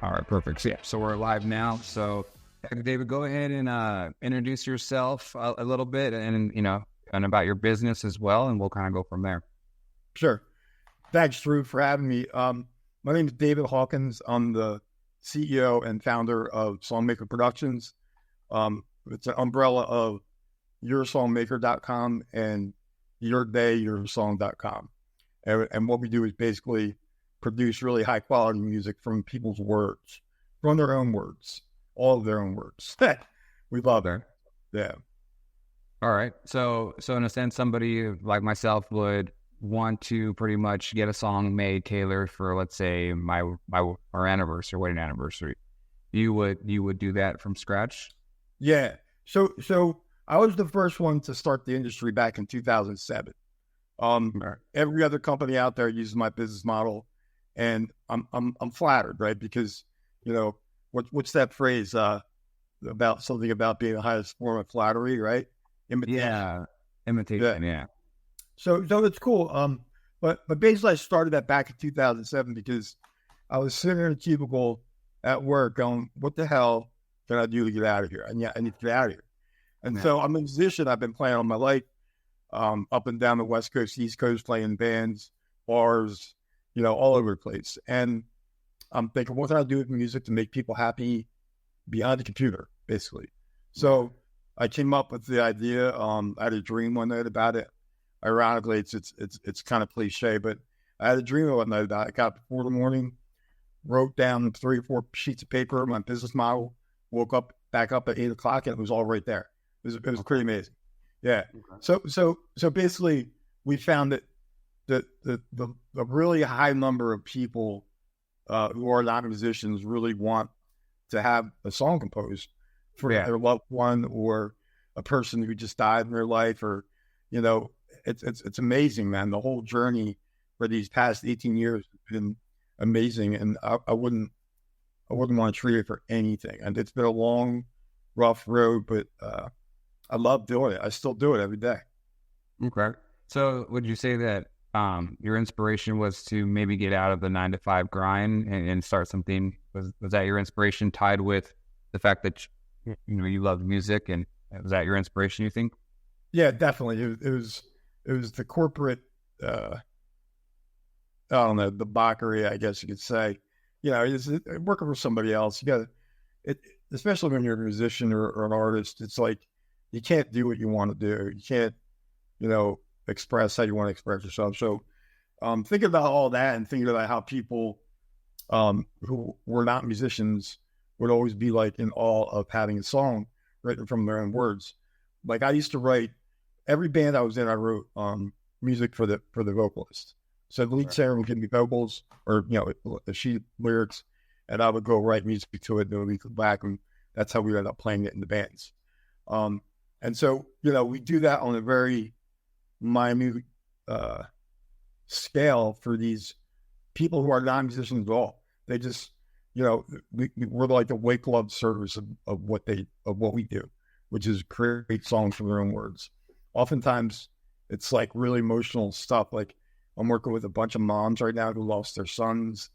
All right, perfect. So, yeah, so we're live now. So, David, go ahead and introduce yourself a little bit, and and about your business as well, and we'll kind of go from there. Sure. Thanks, Drew, for having me. My name is David Hawkins. I'm the CEO and founder of Songmaker Productions. It's an umbrella of yoursongmaker.com and yourdayoursong.com. And what we do is basically produce really high quality music from people's words, from their own words, all of their own words. We love it. Yeah. All right. So in a sense, somebody like myself would want to pretty much get a song made tailored for, let's say, our anniversary, wedding anniversary. You would do that from scratch? Yeah. So I was the first one to start the industry back in 2007. Every other company out there uses my business model, and I'm flattered, right? Because what's that phrase about something about being the highest form of flattery, right? Imitation. Yeah, imitation. Yeah. So it's cool. But basically, I started that back in 2007 because I was sitting in a cubicle at work going, "What the hell can I do to get out of here? I need to get out of here." And so I'm a musician. I've been playing all my life, up and down the West Coast, East Coast, playing bands, bars, all over the place. And I'm thinking, what can I do with music to make people happy behind the computer, basically? So I came up with the idea. I had a dream one night about it. Ironically, it's kind of cliche, but I had a dream one night about it. I got up before the morning, wrote down 3 or 4 sheets of paper, my business model, woke up back up at 8 o'clock, and it was all right there. It was pretty amazing. Yeah. Okay. So basically, we found that the really high number of people who are not musicians really want to have a song composed for their loved one or a person who just died in their life, or it's amazing, man. The whole journey for these past 18 years has been amazing, and I wouldn't want to trade it for anything. And it's been a long, rough road, but I love doing it. I still do it every day. Okay. So would you say that your inspiration was to maybe get out of the 9-to-5 grind and start something? Was that your inspiration, tied with the fact that you love music, and was that your inspiration, you think? Yeah, definitely. It was the corporate, I don't know, the bockery, I guess you could say. It's working for somebody else. You got it, especially when you're a musician or an artist. It's like you can't do what you want to do. You can't, express how you want to express yourself. So, thinking about all that and thinking about how people who were not musicians would always be like in awe of having a song written from their own words. Like I used to write, every band I was in, I wrote music for the vocalist. So the lead singer would give me vocals or the sheet lyrics, and I would go write music to it, and then we'd go back, and that's how we ended up playing it in the bands. And so we do that on a very minute scale for these people who are not musicians at all. They just we're like the white glove service of what we do, which is create songs from their own words. Oftentimes it's like really emotional stuff. Like I'm working with a bunch of moms right now who lost their sons.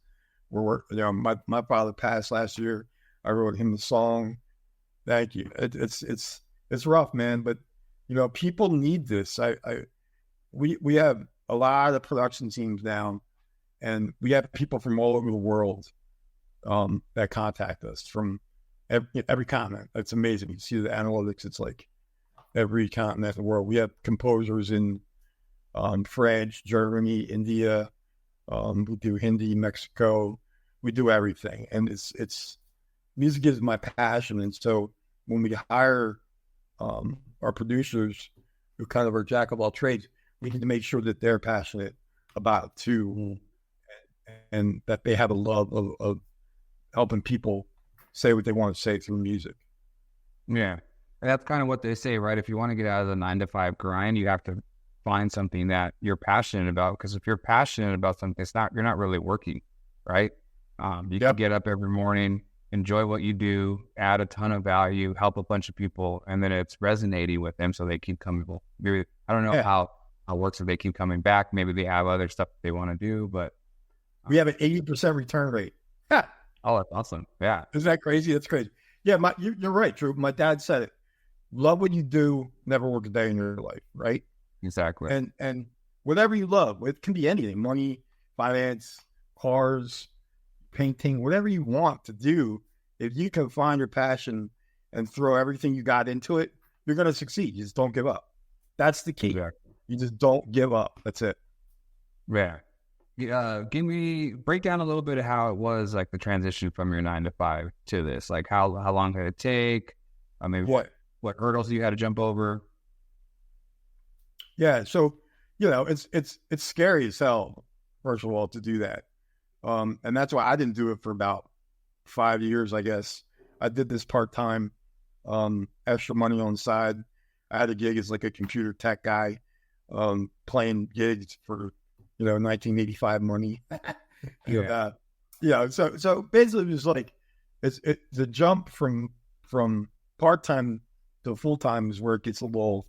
My father passed last year. I wrote him a song. Thank you. It's rough, man, but people need this. We have a lot of production teams now, and we have people from all over the world that contact us from every continent. It's amazing. You see the analytics. It's like every continent in the world. We have composers in French, Germany, India. We do Hindi, Mexico. We do everything, and it's music is my passion. And so when we hire our producers, who kind of are jack of all trades, we need to make sure that they're passionate about it too, and that they have a love of helping people say what they want to say through music. Yeah. And that's kind of what they say, right? If you want to get out of the 9-to-5 grind, you have to find something that you're passionate about. Because if you're passionate about something, you're not really working, right? You can get up every morning, enjoy what you do, add a ton of value, help a bunch of people, and then it's resonating with them, so they keep coming. Maybe I don't know how it works if they keep coming back. Maybe they have other stuff they want to do, but we have an 80% return rate. Oh, that's awesome. Yeah, Isn't that crazy? That's crazy. Yeah, you're right, Drew. My dad said it. Love what you do, never work a day in your life, right? exactly. And whatever you love, it can be anything: money, finance, cars, painting, whatever you want to do. If you can find your passion and throw everything you got into it, you're going to succeed. You just don't give up. That's the key. Exactly. You just don't give up. That's it. Yeah. Break down a little bit of how it was like the transition from your 9 to 5 to this. Like how long did it take? I mean, what hurdles you had to jump over? Yeah. So, it's scary as hell, first of all, to do that. And that's why I didn't do it for about 5 years, I guess. I did this part-time, extra money on the side. I had a gig as like a computer tech guy, playing gigs for, 1985 money. Yeah. So basically it was like, it's the jump from part-time to full-time is where it gets a little,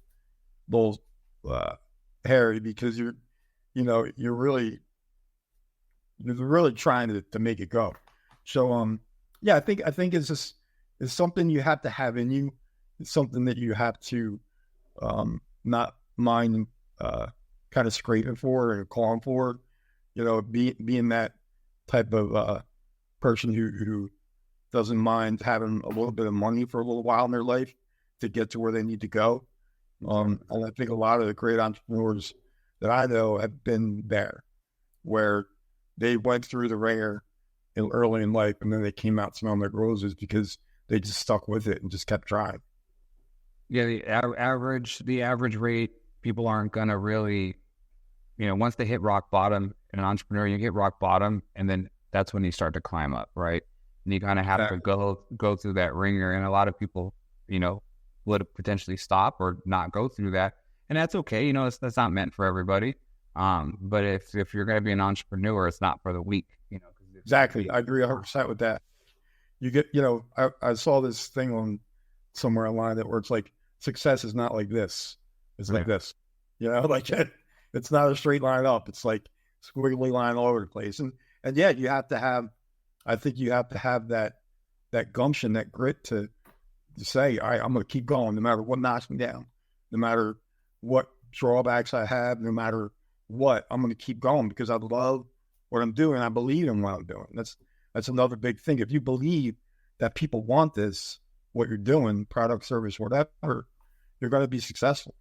hairy, because you're really trying to make it go. So, I think it's something you have to have in you. It's something that you have to, not mind, kind of scraping for and clawing for, being that type of, person who doesn't mind having a little bit of money for a little while in their life to get to where they need to go. And I think a lot of the great entrepreneurs that I know have been there, where they went through the ringer early in life, and then they came out smelling like roses because they just stuck with it and just kept trying. Yeah, the average rate, people aren't gonna really, once they hit rock bottom, an entrepreneur, you hit rock bottom, and then that's when you start to climb up, right? And you kind of have to go through that ringer, and a lot of people, would potentially stop or not go through that, and that's okay. That's not meant for everybody. But if you're gonna be an entrepreneur, it's not for the weak. Exactly, I agree 100% with that. You get, I saw this thing on somewhere online where it's like, success is not like this. It's like this, like it's not a straight line up. It's like squiggly line all over the place. And yeah, I think you have to have that gumption, that grit to say, all right, I'm going to keep going no matter what knocks me down, no matter what drawbacks I have, no matter what, I'm going to keep going because I love what I'm doing. I believe in what I'm doing. That's another big thing. If you believe that people want this, what you're doing, product, service, whatever, you're going to be successful.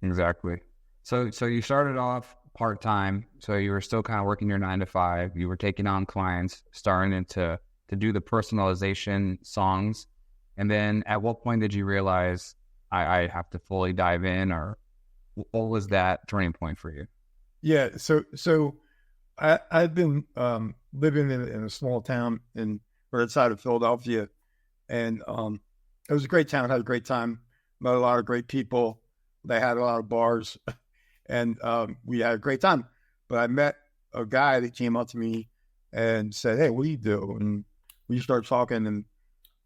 Exactly. So you started off part-time. So you were still kind of working your 9 to 5. You were taking on clients, starting to do the personalization songs. And then at what point did you realize I have to fully dive in, or what was that turning point for you? Yeah. So I've been living in a small town right outside of Philadelphia, and it was a great town. Had a great time. Met a lot of great people. They had a lot of bars, and we had a great time. But I met a guy that came up to me and said, "Hey, what do you do?" And we started talking, and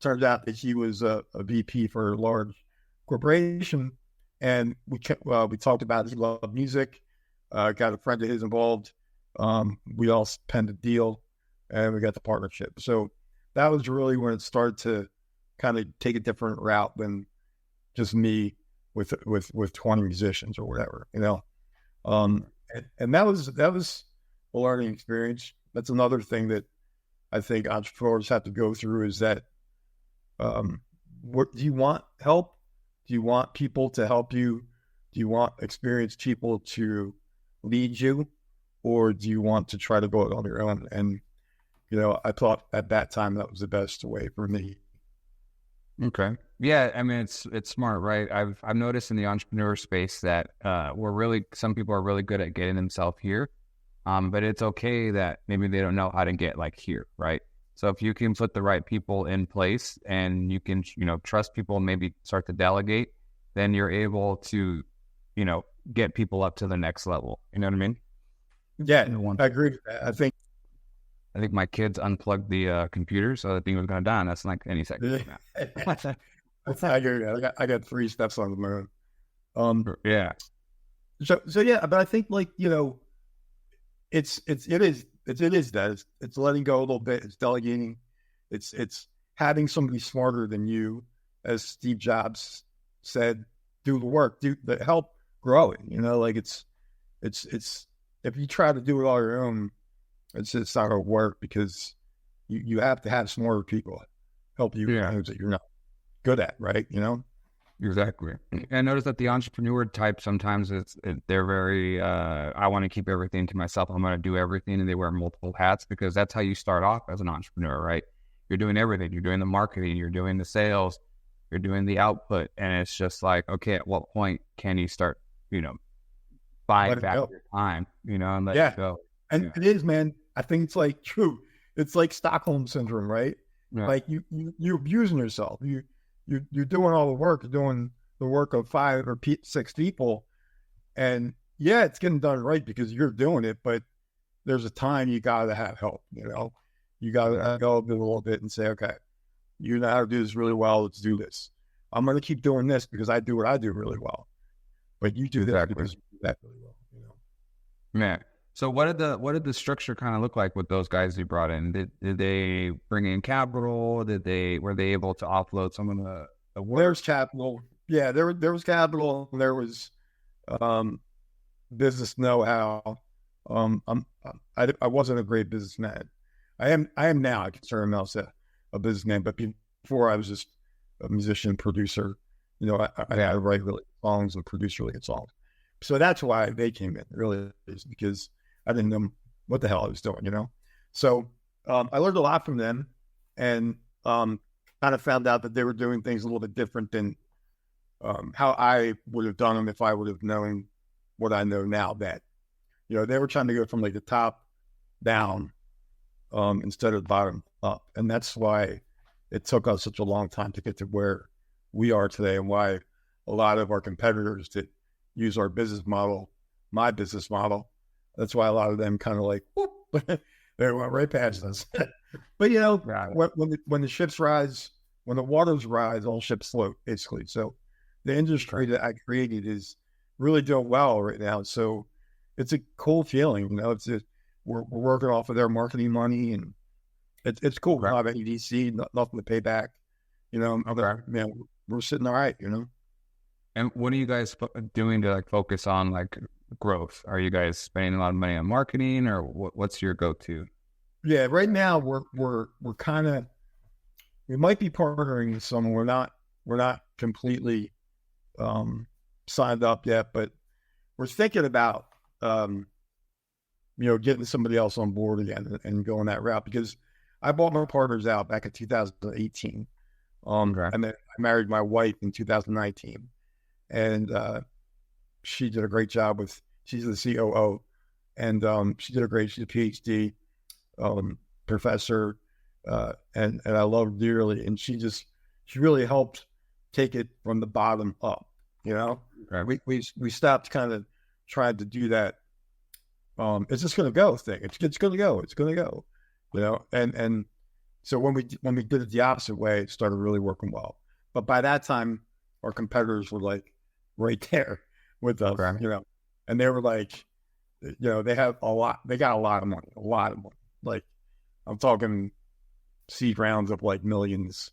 turns out that he was a VP for a large corporation. And we talked about it. He loved music. Got a friend of his involved. We all penned a deal, and we got the partnership. So that was really when it started to kind of take a different route than just me with 20 musicians or whatever, and that was a learning experience. That's another thing that I think entrepreneurs have to go through, is that, what do you want? Help? Do you want people to help you? Do you want experienced people to lead you? Or do you want to try to go it on your own? And, I thought at that time that was the best way for me. Okay. Yeah. I mean, it's smart, right? I've noticed in the entrepreneur space that, some people are really good at getting themselves here. But it's okay that maybe they don't know how to get like here, right? So if you can put the right people in place and you can, trust people and maybe start to delegate, then you're able to, get people up to the next level. You know what I mean? Yeah, I agree with that. I think my kids unplugged the computer, so the thing was going to die. And that's like any second. I agree. I got 3 steps on the moon. Yeah. So yeah, but I think it is it is that. It's letting go a little bit. It's delegating. It's having somebody smarter than you, as Steve Jobs said, do the work, do the help grow it. Like it's if you try to do it all your own, it's not gonna work, because you have to have smarter people help you with things that you're not good at, right? Exactly. And notice that the entrepreneur type, sometimes they're very, I want to keep everything to myself. I'm going to do everything, and they wear multiple hats, because that's how you start off as an entrepreneur, right? You're doing everything. You're doing the marketing, you're doing the sales, you're doing the output. And it's just like, okay, at what point can you start, buying back your time, and let it go? And it is, man. I think it's like true. It's like Stockholm syndrome, right? Yeah. Like you're abusing yourself. You're doing all the work. You're doing the work of 5 or 6 people, and it's getting done right because you're doing it. But there's a time you got to have help. You got to go a little bit and say, okay, you know how to do this really well. Let's do this. I'm going to keep doing this because I do what I do really well. But you do that because you do that really well. Man. So what did the structure kind of look like with those guys you brought in? Did they bring in capital? Were they able to offload some of the work? There's capital. Yeah, there was capital. There was business know-how. I wasn't a great businessman. I am now. I consider myself a businessman, but before I was just a musician, producer. I had to write really songs and produce really good songs. So that's why they came in, really, is because I didn't know what the hell I was doing, So I learned a lot from them, and kind of found out that they were doing things a little bit different than how I would have done them if I would have known what I know now. That, they were trying to go from like the top down instead of bottom up. And that's why it took us such a long time to get to where we are today, and why a lot of our competitors that use our business model, my business model, that's why a lot of them kind of like, whoop, they went right past us. But when the ships rise, when the waters rise, all ships float, basically. So the industry that I created is really doing well right now. So it's a cool feeling, we're working off of their marketing money, and it's cool. Right. Not have EDC, nothing to pay back. We're sitting all right. And what are you guys doing to focus on growth? Are you guys spending a lot of money on marketing, or what's your go-to? Yeah, right now we're kind of, we might be partnering with someone. We're not completely signed up yet, but we're thinking about getting somebody else on board again and going that route, because I bought my partners out back in 2018. And then I married my wife in 2019. And she did a great job she's the COO, and she's a PhD professor, and I love her dearly. And she really helped take it from the bottom up. We stopped kind of trying to do that. It's just going to go thing. It's going to go. And so when we did it the opposite way, it started really working well. But by that time, our competitors were right there with us, and they were they have they got a lot of money. I'm talking seed rounds of millions,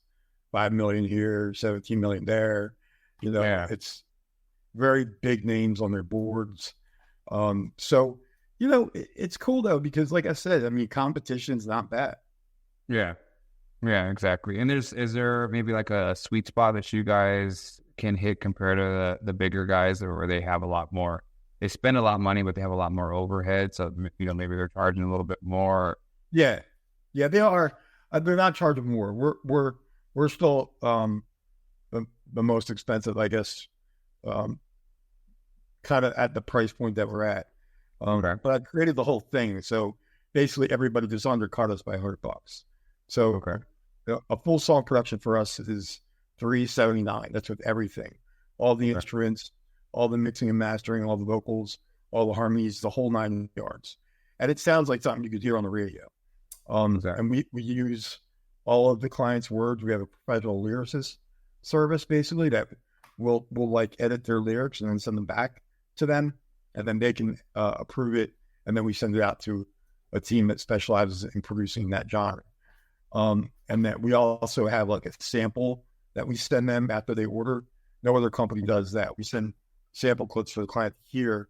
5 million here, 17 million there. It's very big names on their boards. So, it's cool though, because like I said, competition's not bad. Yeah. Yeah, exactly. And is there maybe a sweet spot that you guys can hit compared to the bigger guys, or they have a lot more, they spend a lot of money, but they have a lot more overhead. So, maybe they're charging a little bit more. Yeah, they are. They're not charging more. We're still the most expensive, I guess, kind of at the price point that we're at. But I created the whole thing. So basically everybody just undercut us by $100. So a full song production for us is $379. That's with everything, all the instruments, all the mixing and mastering, all the vocals, all the harmonies, the whole 9 yards. And it sounds like something you could hear on the radio. And we use all of the client's words. We have a professional lyricist service, basically, that will edit their lyrics and then send them back to them, and then they can approve it, and then we send it out to a team that specializes in producing that genre. And that we also have like a sample that we send them after they order. No other company does that. We send sample clips for the client to hear.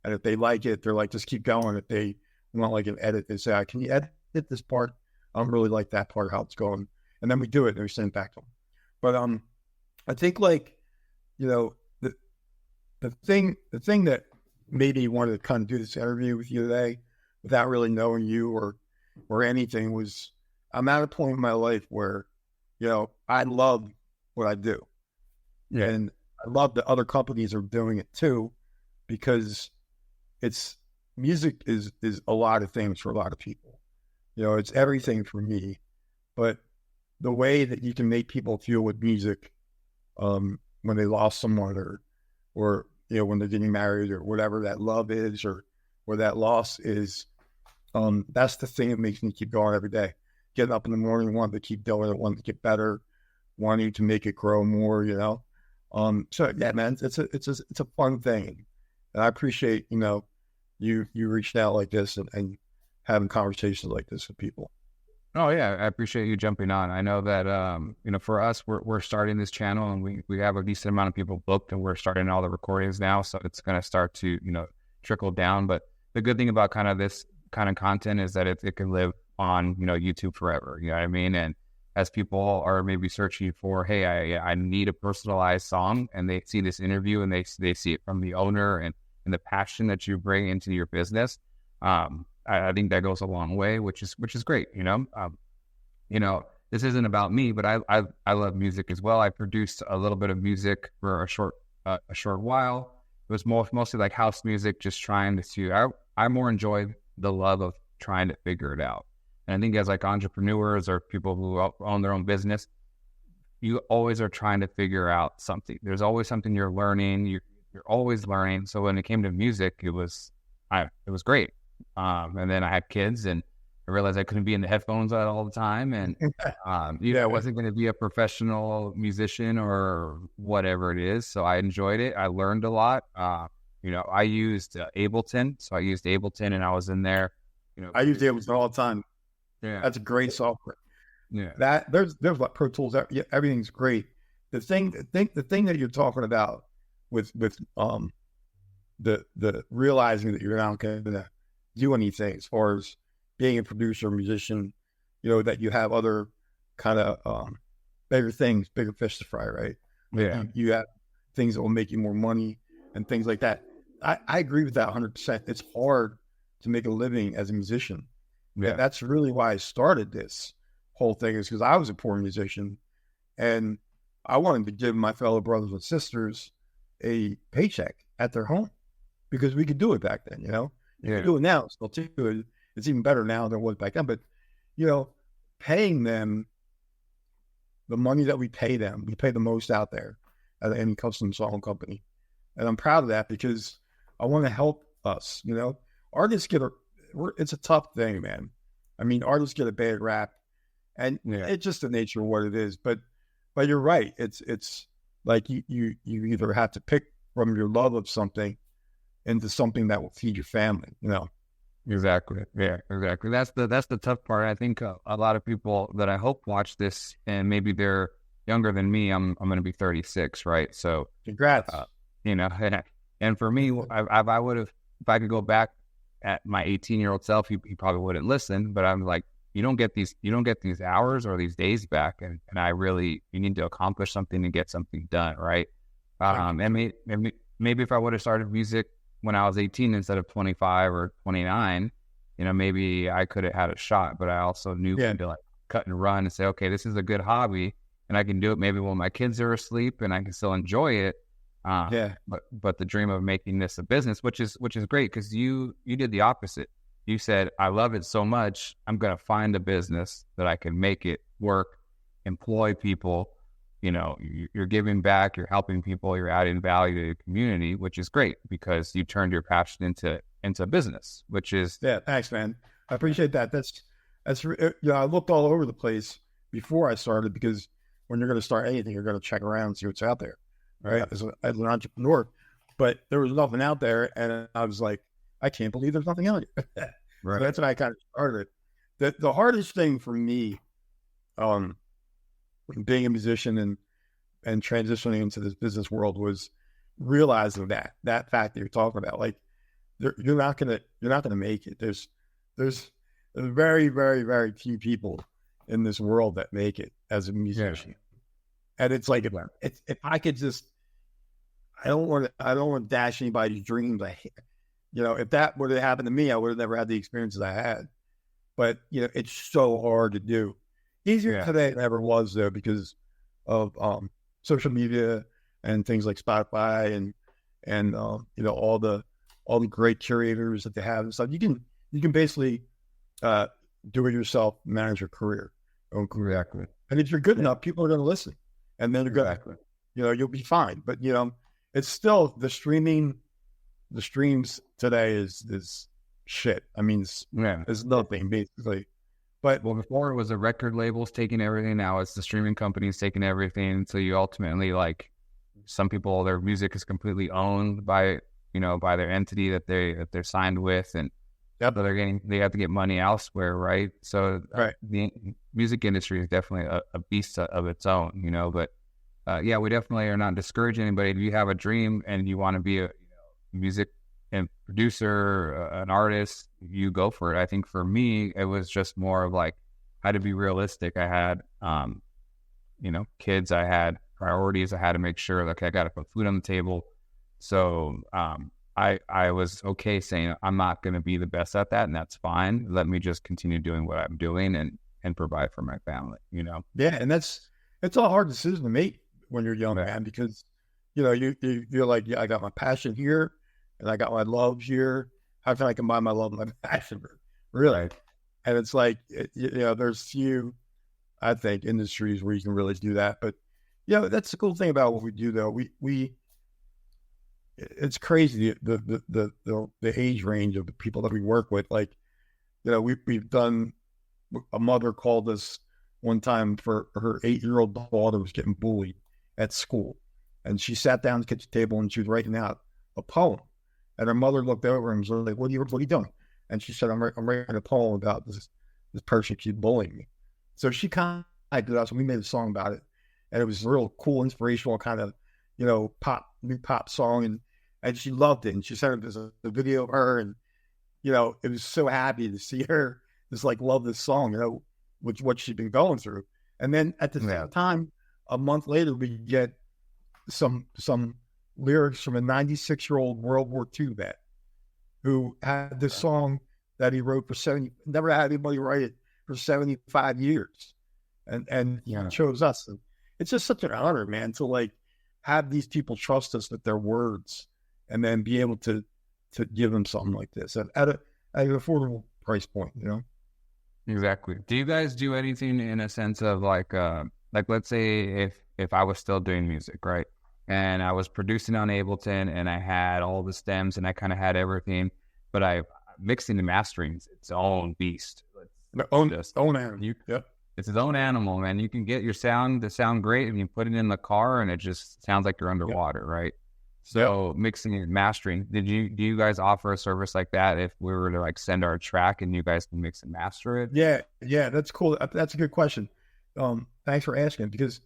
And if they like it, they're like, just keep going. If they want like an edit, they say, can you edit this part? I don't really like that part, how it's going. And then we do it and we send it back to them. But I think like, you know, the thing that made me want to kind of do this interview with you today without really knowing you or anything was I'm at a point in my life where, you know, I love what I do. Yeah. And I love that other companies are doing it too, because music is a lot of things for a lot of people. You know, it's everything for me, but the way that you can make people feel with music, when they lost someone or, you know, when they're getting married or whatever that love is or that loss is, that's the thing that makes me keep going every day. Getting up in the morning, wanting to keep doing it, wanting to get better, wanting to make it grow more, you know? So yeah, man, it's a fun thing. And I appreciate, you know, you reached out like this and having conversations like this with people. Oh yeah, I appreciate you jumping on. I know that you know, for us, we're starting this channel and we have a decent amount of people booked and we're starting all the recordings now, so it's going to start to, you know, trickle down. But the good thing about kind of this kind of content is that it can live on, you know, YouTube forever. You know what I mean? And as people are maybe searching for, hey, I need a personalized song, and they see this interview and they see it from the owner and the passion that you bring into your business. I think that goes a long way, which is great. You know, this isn't about me, but I love music as well. I produced a little bit of music for a short while. It was mostly like house music, just trying to. I more enjoy the love of trying to figure it out. And I think as like entrepreneurs or people who own their own business, you always are trying to figure out something. There's always something you're learning. You're always learning. So when it came to music, it was great. And then I had kids and I realized I couldn't be in the headphones all the time. And, you know, I wasn't going to be a professional musician or whatever it is. So I enjoyed it. I learned a lot. You know, I used Ableton. So I used Ableton and I was in there. You know, I use Ableton all the time. Yeah. That's a great software. Yeah. That there's like Pro Tools. Everything's great. The thing that you're talking about with the realizing that you're not going to do anything as far as being a producer, musician, you know, that you have other kind of bigger fish to fry, right? Yeah. You have things that will make you more money and things like that. I agree with that 100%. It's hard to make a living as a musician. Yeah. That's really why I started this whole thing, is because I was a poor musician and I wanted to give my fellow brothers and sisters a paycheck at their home because we could do it back then, you know? You can do it now still too. It's even better now than it was back then. But, you know, paying them the money that we pay them, we pay the most out there at any custom song company. And I'm proud of that because I want to help us, you know? Artists it's a tough thing, man. I mean, artists get a bad rap and it's just the nature of what it is. But you're right. It's like you either have to pick from your love of something into something that will feed your family, you know? Exactly. Yeah, exactly. That's the tough part. I think a lot of people that I hope watch this, and maybe they're younger than me. I'm going to be 36, right? So congrats. You know, and for me, I would have, if I could go back at my 18-year-old self, he probably wouldn't listen. But I'm like, you don't get these hours or these days back, and you need to accomplish something and get something done, right? And maybe if I would have started music when I was 18 instead of 25 or 29, you know, maybe I could have had a shot. But I also knew to like cut and run and say, okay, this is a good hobby, and I can do it maybe when my kids are asleep, and I can still enjoy it. But the dream of making this a business, which is great, because you did the opposite. You said, I love it so much, I'm going to find a business that I can make it work, employ people. You know, you're giving back, you're helping people, you're adding value to the community, which is great because you turned your passion into business, which is. Yeah, thanks, man. I appreciate that. That's you know, I looked all over the place before I started, because when you're going to start anything, you're going to check around and see what's out there, right? As an entrepreneur, but there was nothing out there, and I was like, I can't believe there's nothing out here. So that's how I kind of started. The hardest thing for me, being a musician and transitioning into this business world was realizing that fact that you're talking about. Like, you're not gonna make it. There's very, very, very few people in this world that make it as a musician. Yeah. And it's like, if I could just, I don't want to dash anybody's dreams. If that would have happened to me, I would have never had the experiences I had. But, it's so hard to do. Easier today than ever was, though, because of social media and things like Spotify and all the great curators that they have and stuff. You can basically do it yourself, manage your career. Exactly. And if you're good enough, people are going to listen, and then you'll be fine. But it's still the streams today is shit. I mean, it's nothing basically. But before it was the record labels taking everything. Now it's the streaming companies taking everything. So you ultimately, like, some people, their music is completely owned by their entity that they're signed with, and so they have to get money elsewhere, right? So the music industry is definitely a beast of its own, But we definitely are not discouraging anybody. If you have a dream and you want to be a music and producer, an artist, you go for it. I think for me, it was just more of like, I had to be realistic. I had, kids, I had priorities. I had to make sure, like, I got to put food on the table. So I was okay saying I'm not going to be the best at that, and that's fine. Let me just continue doing what I'm doing and provide for my family, Yeah, and it's a hard decision to make when you're young, man, because you feel like, I got my passion here and I got my love here. How can I combine my love and my passion? Really? Right. And it's like, there's few, I think, industries where you can really do that. But that's the cool thing about what we do, though. It's crazy the age range of the people that we work with. Like, we've done. A mother called us one time for her 8-year-old daughter was getting bullied at school, and she sat down at the kitchen table and she was writing out a poem. And her mother looked over and was like, "What are you doing?" And she said, "I'm writing a poem about this person keep bullying me." So she contacted us and we made a song about it, and it was a real cool, inspirational kind of new pop song, and she loved it. And she sent us a video of her, and it was so happy to see her just like love this song, which what she'd been going through. And then at the same time, a month later, we get some lyrics from a 96-year-old World War II vet who had this song that he wrote never had anybody write it for 75 years. And he chose us. And it's just such an honor, man, to like have these people trust us with their words and then be able to give them something like this at an affordable price point, Exactly. Do you guys do anything in a sense of like let's say if I was still doing music, right? And I was producing on Ableton and I had all the stems and I kind of had everything, but mixing and mastering is its own beast. Own animal. It's its own animal, man. You can get your sound to sound great and you put it in the car and it just sounds like you're underwater, right? So mixing and mastering, do you guys offer a service like that if we were to like send our track and you guys can mix and master it? Yeah, that's cool. That's a good question. Thanks for asking, because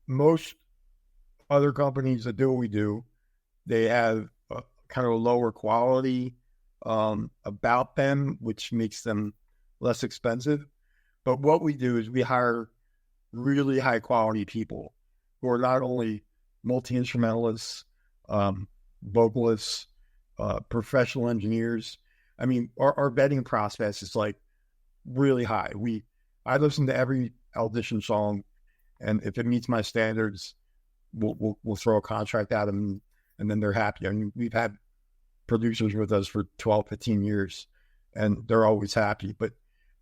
most other companies that do what we do, they have kind of a lower quality about them, which makes them less expensive. But what we do is we hire really high quality people who are not only multi-instrumentalists, vocalists, professional engineers. I mean, our vetting process is like really high. I listen to every audition song, and if it meets my standards, we'll throw a contract at them, and then they're happy. I mean, we've had producers with us for 12, 15 years, and they're always happy. But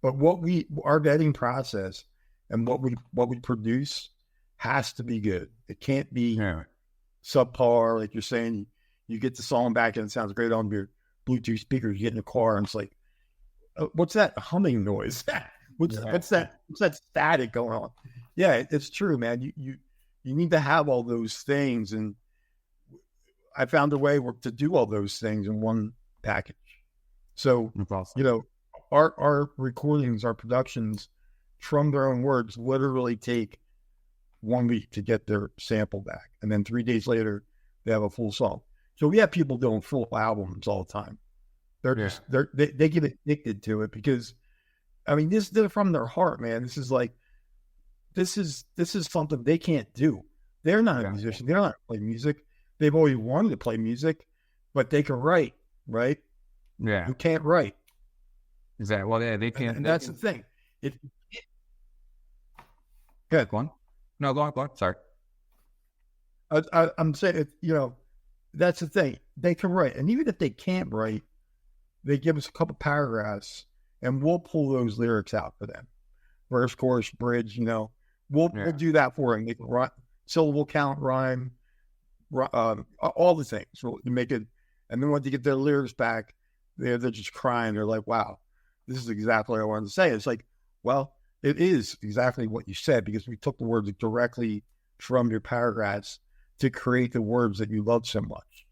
our vetting process and what we produce has to be good. It can't be subpar. Like you're saying, you get the song back and it sounds great on your Bluetooth speakers. You get in the car and it's like, what's that humming noise? What's that static going on? Yeah, it's true, man. You need to have all those things, and I found a way to do all those things in one package. So, That's awesome. you know, our recordings, our productions from their own words literally take 1 week to get their sample back. And then 3 days later, they have a full song. So we have people doing full albums all the time. They get addicted to it because, I mean, they're from their heart, man. This is something they can't do. They're not a musician. They're not playing music. They've always wanted to play music, but they can write, right? Yeah. You can't write. Exactly. Well, yeah, they can't. And that's the thing. Good. Go on. No, go on. Sorry. I'm saying, you know, that's the thing. They can write. And even if they can't write, they give us a couple paragraphs and we'll pull those lyrics out for them. Verse, chorus, bridge, you know, we'll do that for them. They can write, syllable count, rhyme, all the things. So you make it. And then when they get their lyrics back, they're just crying. They're like, wow, this is exactly what I wanted to say. It's like, well, it is exactly what you said because we took the words directly from your paragraphs to create the words that you love so much.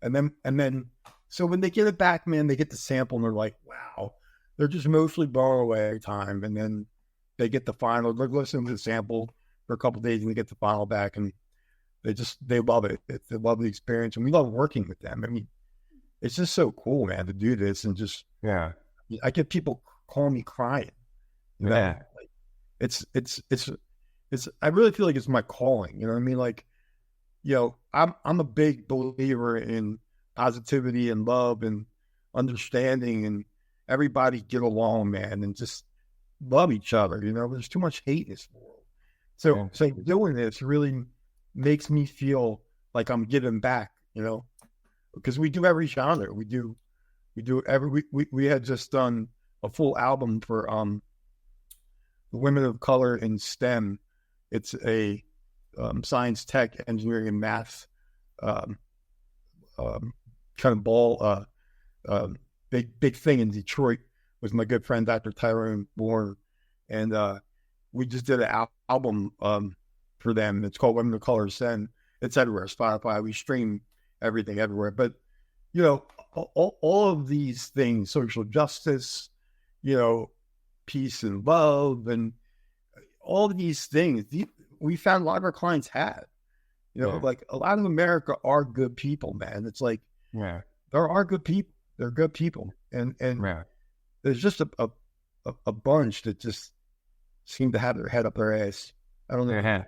And then, so when they get it back, man, they get the sample and they're like, wow, they're just mostly blown away every time. And then they get the final, they're listening to the sample for a couple of days and they get the final back and they love it. They love the experience and we love working with them. I mean, it's just so cool, man, to do this and just, I get people calling me crying. You know? Yeah. Like, it's, I really feel like it's my calling. You know what I mean? Like, you know, I'm a big believer in positivity and love and understanding and everybody get along, man, and just love each other. You know, there's too much hate in this world. So doing this really makes me feel like I'm giving back, you know, because we do every genre. We do every, we had just done a full album for, women of color in STEM. It's a science, tech, engineering, and math kind of ball, big thing in Detroit with my good friend Dr. Tyrone Bourne, and we just did an album for them. It's called Women of Color STEM. It's everywhere, Spotify. We stream everything everywhere. But you know, all of these things, social justice, you know, peace and love, and all of these things, we found a lot of our clients have. You know, like a lot of America are good people, man. It's like, there are good people. They're good people, and there's just a bunch that just seem to have their head up their ass. I don't know.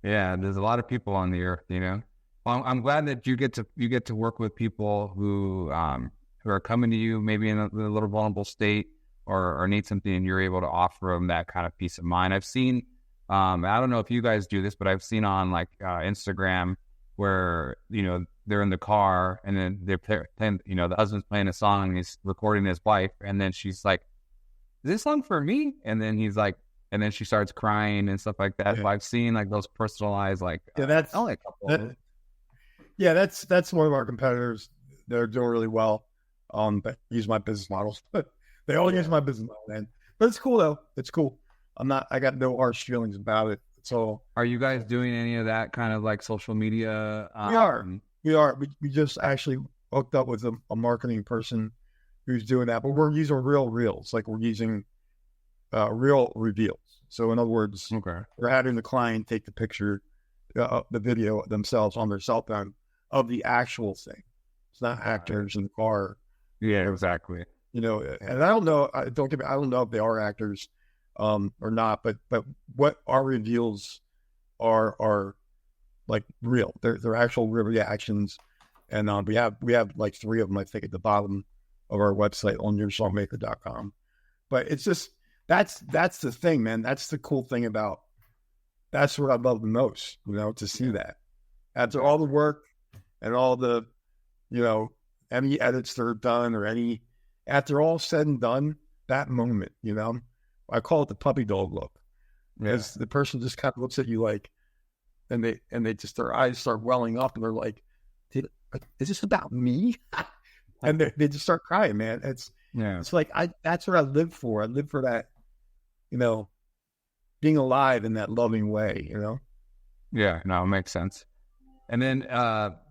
Yeah, there's a lot of people on the earth, you know. Well, I'm glad that you get to work with people who are coming to you maybe in a little vulnerable state or need something, and you're able to offer them that kind of peace of mind. I've seen, I don't know if you guys do this, but I've seen on like Instagram where, you know, they're in the car and then they're playing, you know, the husband's playing a song and he's recording his wife, and then she's like, "Is this song for me?" And then he's like, and then she starts crying and stuff like that. Yeah. So I've seen like those personalized, like that's one of our competitors. They're doing really well. But use my business models, but they all use my business model, man. But it's cool though. It's cool. I got no harsh feelings about it. So are you guys doing any of that kind of like social media? We are. We just actually hooked up with a marketing person who's doing that, but we're using real reels. Like we're using real reveals. So in other words, we're having the client take the picture, the video themselves on their cell phone of the actual thing. It's not actors in the car. Yeah, exactly. You know, and I don't know. I don't know if they are actors or not. But what our reveals are like real. They're actual real reactions, and we have like 3 of them, I think, at the bottom of our website on yoursongmaker.com. But it's just that's the thing, man. That's the cool thing about. That's what I love the most, you know, to see that after all the work and all the, you know, any edits that are done or after all said and done, that moment, you know, I call it the puppy dog look. Because the person just kind of looks at you like, and they just, their eyes start welling up and they're like, is this about me? And they just start crying, man. It's like, that's what I live for. I live for that, you know, being alive in that loving way, you know? Yeah, no, it makes sense. And then,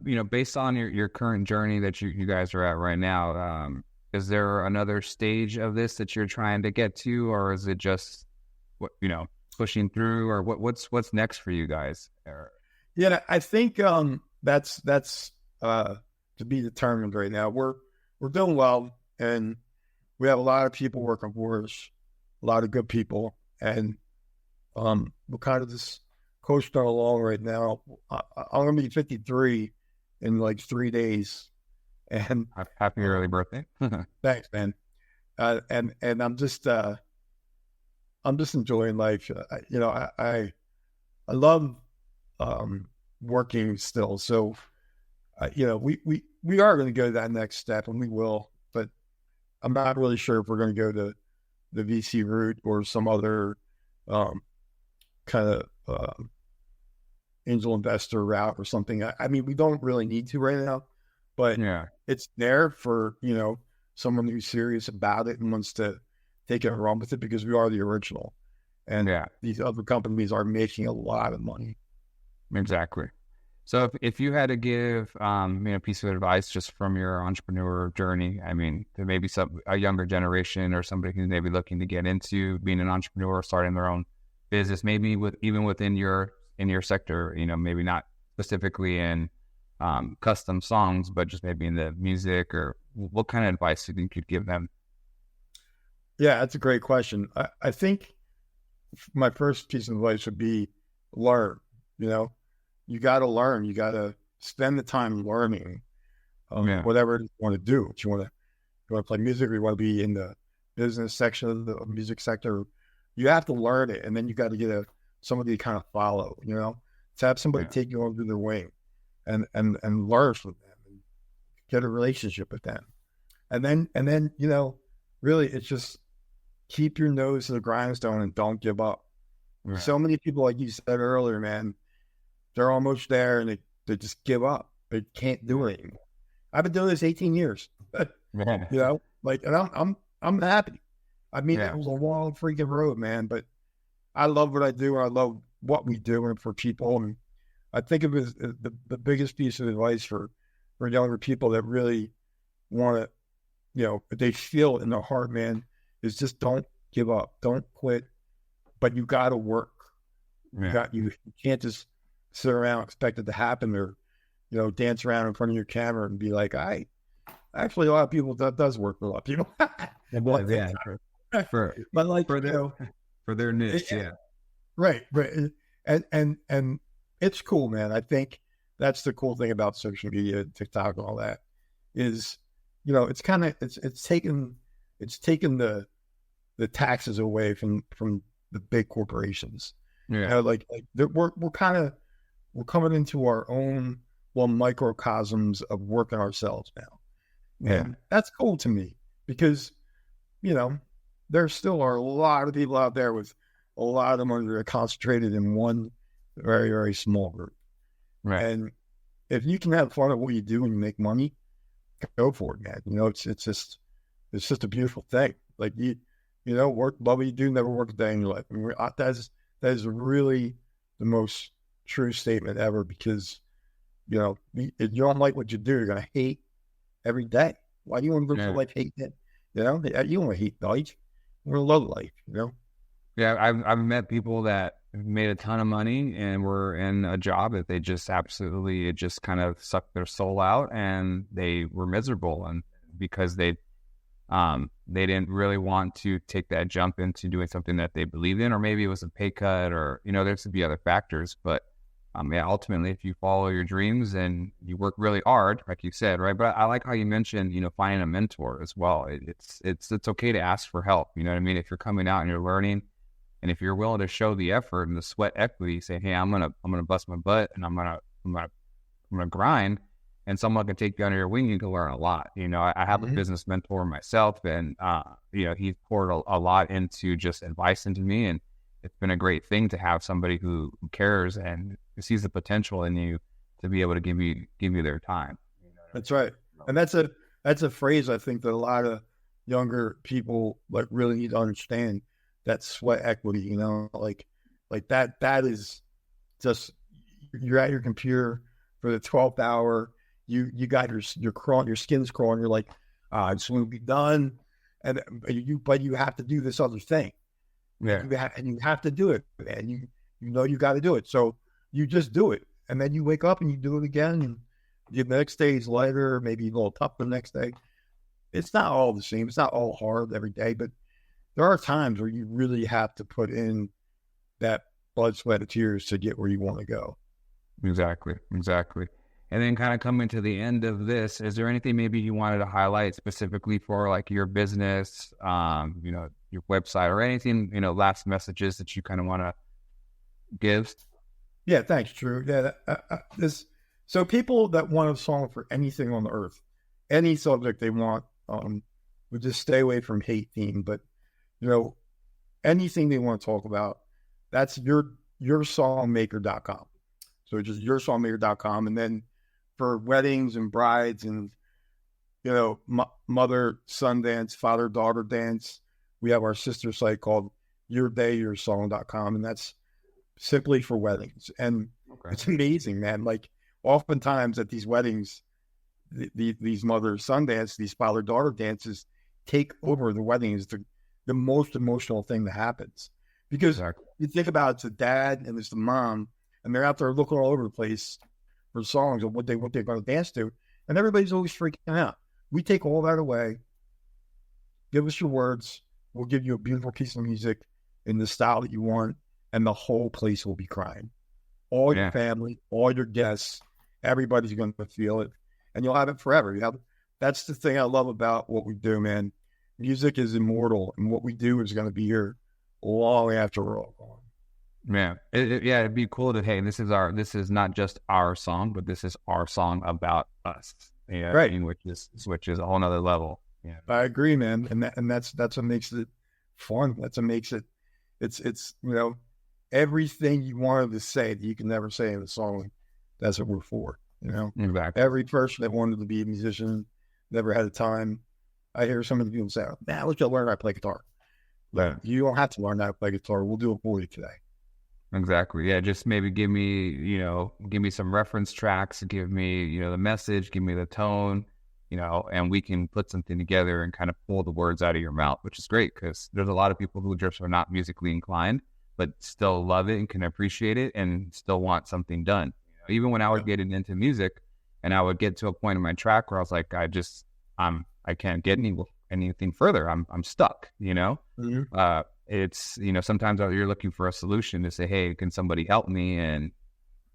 you know, based on your current journey that you guys are at right now, is there another stage of this that you're trying to get to, or is it just what, pushing through, or what's next for you guys? Yeah, I think that's to be determined right now. We're doing well, and we have a lot of people working for us, a lot of good people, and we're kind of just coasting along right now. I'm gonna be 53 in like 3 days, and Happy early birthday. thanks, man. And I'm just enjoying life. I love working still. So, we are going to go to that next step, and we will. But I'm not really sure if we're going to go to the VC route or some other kind of angel investor route or something. I mean, we don't really need to right now, but it's there for someone who's serious about it and wants to take it and run with it, because we are the original, and these other companies are making a lot of money. Exactly. So if you had to give a piece of advice just from your entrepreneur journey, I mean, to maybe a younger generation or somebody who's maybe looking to get into being an entrepreneur, starting their own business, maybe even within your sector, maybe not specifically in custom songs, but just maybe in the music, or what kind of advice do you think you'd give them? Yeah, that's a great question. I think my first piece of advice would be learn. You got to learn. You got to spend the time learning whatever you want to do. If you want to play music, or you want to be in the business section of the music sector, you have to learn it, and then you got to get somebody to kind of follow. To have somebody take you under their wing, and learn from them, and get a relationship with them, and then really, it's just keep your nose to the grindstone and don't give up. Right. So many people, like you said earlier, man, they're almost there and they just give up. They can't do it anymore. I've been doing this 18 years, and I'm happy. I mean, it was a long freaking road, man, but I love what I do. And I love what we do and for people. And I think of it as the biggest piece of advice for younger people that really want to, they feel in their heart, man, is just don't give up, don't quit, but you got to work. You can't just sit around and expect it to happen, or dance around in front of your camera and be like, actually, a lot of people, that does work for a lot of people. For their niche, right, and it's cool, man. I think that's the cool thing about social media, TikTok, and all that is, it's kind of it's taken the taxes away from the big corporations. We're coming into our own little microcosms of working ourselves now. And that's cool to me, because there still are a lot of people out there with a lot of money that are concentrated in one very, very small group. Right. And if you can have fun at what you do and you make money, go for it, man. It's just a beautiful thing. Like work, love what you do, never work a day in your life. I mean, that is really the most true statement ever, because if you don't like what you do, you're gonna hate every day. Why do you want to live your life hating it? You don't want to hate life. You want to love life. Yeah, I've met people that made a ton of money and were in a job that they just absolutely, it just kind of sucked their soul out, and they were miserable, and because they didn't really want to take that jump into doing something that they believed in, or maybe it was a pay cut, or there could be other factors. But ultimately, if you follow your dreams and you work really hard, like you said, right? But I like how you mentioned, finding a mentor as well. It's okay to ask for help. You know what I mean? If you're coming out and you're learning, and if you're willing to show the effort and the sweat equity, say, hey, I'm gonna bust my butt, and I'm gonna grind. And someone can take you under your wing, you can learn a lot. I have a business mentor myself, and he's poured a lot into just advice into me, and it's been a great thing to have somebody who cares and sees the potential in you to be able to give you their time. That's right, and that's a phrase I think that a lot of younger people really need to understand. That sweat equity, like that is just, you're at your computer for the 12th hour. You got your skin's crawling. You're like, I just want to be done. But you have to do this other thing. Yeah. And you have to do it, and you know you got to do it. So you just do it, and then you wake up and you do it again. And the next day is lighter, maybe a little tougher the next day. It's not all the same. It's not all hard every day, but there are times where you really have to put in that blood, sweat, and tears to get where you want to go. Exactly. And then kind of coming to the end of this, is there anything maybe you wanted to highlight specifically for like your business, your website or anything, last messages that you kind of want to give? Yeah, thanks, Drew. Yeah, so people that want a song for anything on the earth, any subject they want, would just stay away from hate theme. But anything they want to talk about, that's yoursongmaker.com. So just yoursongmaker.com, and then for weddings and brides and mother son dance, father daughter dance, we have our sister site called yourdayoursong.com, and that's simply for weddings. And It's amazing, man. Like oftentimes at these weddings, these mother son dance, these father daughter dances take over the wedding. Is the most emotional thing that happens, because you think about it's the dad and it's the mom, and they're out there looking all over the place for songs of what they're going to dance to, and everybody's always freaking out. We take all that away. Give us your words. We'll give you a beautiful piece of music in the style that you want, and the whole place will be crying. All your family, all your guests, everybody's going to feel it, and you'll have it forever. That's the thing I love about what we do, man. Music is immortal, and what we do is going to be here long after we're all gone. Man, it'd be cool to, hey, this is not just our song, but this is our song about us. Yeah, right. Which is a whole nother level. Yeah, I agree, man, and that's what makes it fun. That's what makes it. It's everything you wanted to say that you can never say in a song. That's what we're for. Exactly. Every person that wanted to be a musician never had a time. I hear some of the people say, "Man, let's just learn how to play guitar." Yeah. You don't have to learn how to play guitar. We'll do it for you today. Exactly. Yeah. Just maybe give me some reference tracks, give me, the message, give me the tone, and we can put something together and kind of pull the words out of your mouth, which is great because there's a lot of people who just are not musically inclined, but still love it and can appreciate it and still want something done. Even when I would get into music and I would get to a point in my track where I was like, I can't get anything further. I'm stuck, Mm-hmm. It's, sometimes you're looking for a solution to say, hey, can somebody help me? And,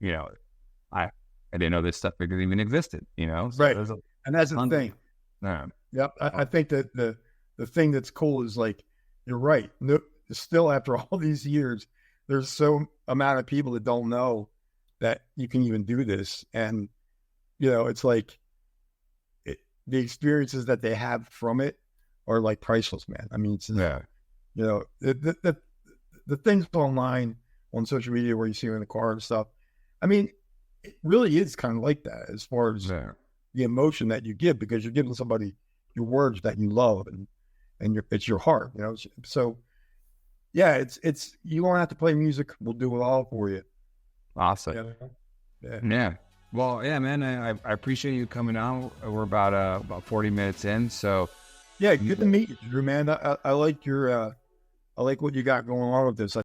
I didn't know this stuff even existed, So right. And that's the thing. Yep. I think that the thing that's cool is like, you're right. Still after all these years, there's so amount of people that don't know that you can even do this. And, it's like the experiences that they have from it are like priceless, man. I mean, it's, the things online on social media where you see them in the car and stuff. I mean, it really is kind of like that as far as the emotion that you give, because you're giving somebody your words that you love and it's your heart, So yeah, it's you don't have to play music. We'll do it all for you. Awesome. Yeah. Well, yeah, man, I appreciate you coming on. We're about 40 minutes in. So yeah, good to meet you, Drew, man. I like I like what you got going on with this.